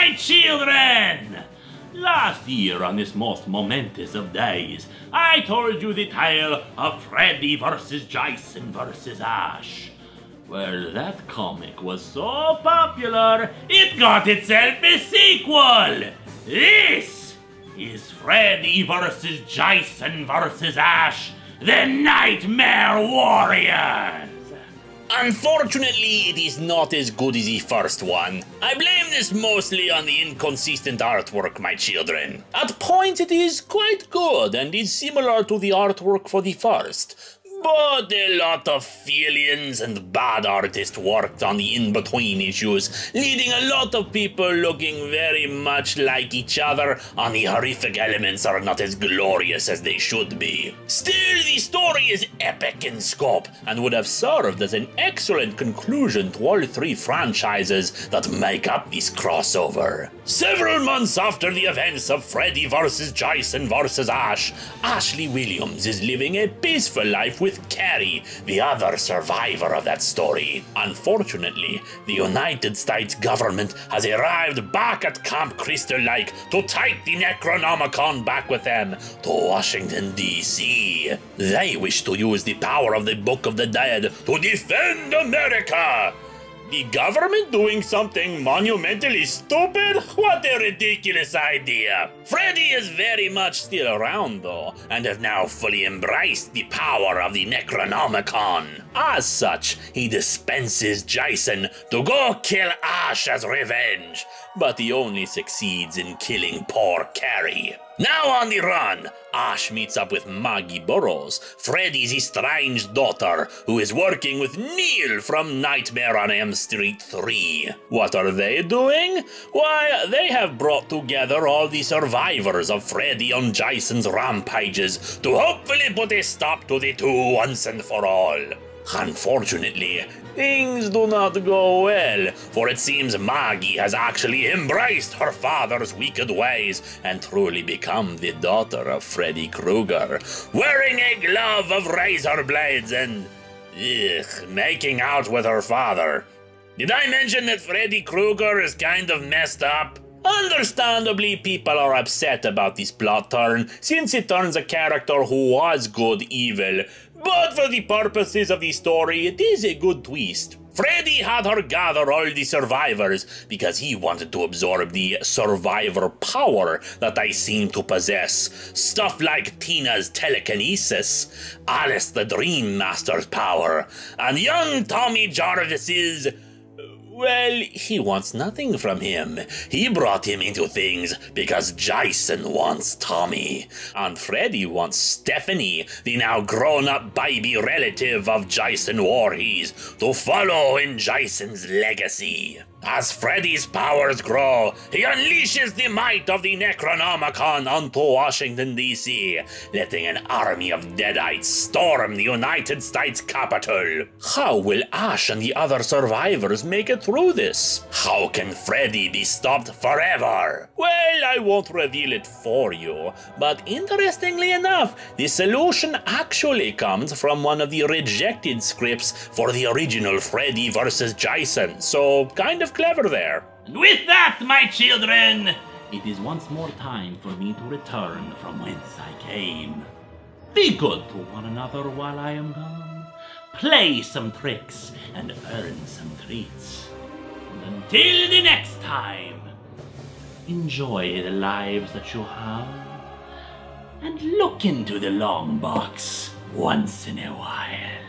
my children! Last year, on this most momentous of days, I told you the tale of Freddy versus Jason versus Ash. Well, that comic was so popular, it got itself a sequel! This is Freddy versus Jason versus Ash, the Nightmare Warriors! Unfortunately, it is not as good as the first one. I blame this mostly on the inconsistent artwork, my children. At points it is quite good and is similar to the artwork for the first. But a lot of feelings and bad artists worked on the in-between issues, leading a lot of people looking very much like each other, and the horrific elements are not as glorious as they should be. Still, the story is epic in scope, and would have served as an excellent conclusion to all three franchises that make up this crossover. Several months after the events of Freddy vs. Jason vs. Ash, Ashley Williams is living a peaceful life with Carrie, the other survivor of that story. Unfortunately, the United States government has arrived back at Camp Crystal Lake to take the Necronomicon back with them to Washington, D.C. They wish to use the power of the Book of the Dead to defend America. The government doing something monumentally stupid? What a ridiculous idea! Freddy is very much still around though, and has now fully embraced the power of the Necronomicon. As such, he dispenses Jason to go kill Ash as revenge, but he only succeeds in killing poor Carrie. Now on the run, Ash meets up with Maggie Burroughs, Freddy's estranged daughter, who is working with Neil from Nightmare on Elm Street 3. What are they doing? Why, they have brought together all the survivors of Freddy and Jason's rampages to hopefully put a stop to the two once and for all. Unfortunately, things do not go well, for it seems Maggie has actually embraced her father's wicked ways and truly become the daughter of Freddy Krueger, wearing a glove of razor blades and, making out with her father. Did I mention that Freddy Krueger is kind of messed up? Understandably, people are upset about this plot turn, since it turns a character who was good evil, but for the purposes of the story, it is a good twist. Freddy had her gather all the survivors because he wanted to absorb the survivor power that they seem to possess. Stuff like Tina's telekinesis, Alice the Dream Master's power, and young Tommy Jarvis's... well, he wants nothing from him. He brought him into things because Jason wants Tommy. And Freddy wants Stephanie, the now grown-up baby relative of Jason Voorhees, to follow in Jason's legacy. As Freddy's powers grow, he unleashes the might of the Necronomicon onto Washington, D.C., letting an army of Deadites storm the United States Capitol. How will Ash and the other survivors make it through this? How can Freddy be stopped forever? Well, I won't reveal it for you, but interestingly enough, the solution actually comes from one of the rejected scripts for the original Freddy vs. Jason, so kind of clever there. And with that, my children, it is once more time for me to return from whence I came. Be good to one another while I am gone. Play some tricks and earn some treats. And until the next time, enjoy the lives that you have, and look into the Longbox once in a while.